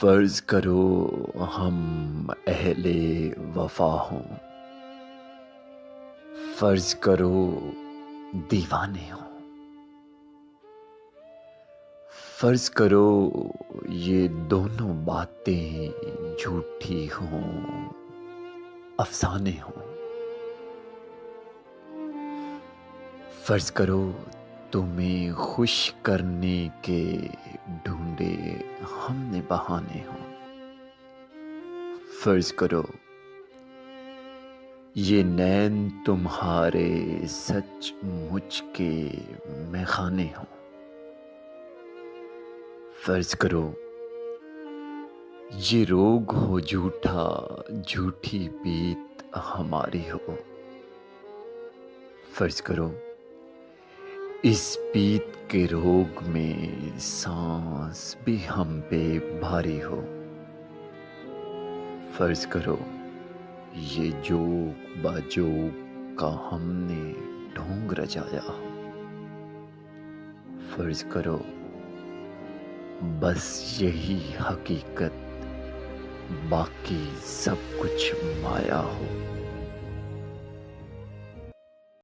फर्ज करो हम अहले वफा हों। फर्ज करो दीवाने हों। फर्ज करो ये दोनों बातें झूठी हों, अफसाने हों। फर्ज करो तुम्हें खुश करने के ढूंढे हमने बहाने हों। फर्ज करो ये नैन तुम्हारे सच मुझ के मैखाने हों। फर्ज करो ये रोग हो झूठा, झूठी बीत हमारी हो। फर्ज करो इस पीत के रोग में सांस भी हम पे भारी हो। फर्ज करो ये जोग बाजोग का हमने ढोंग रचाया हो। फर्ज करो बस यही हकीकत, बाकी सब कुछ माया हो।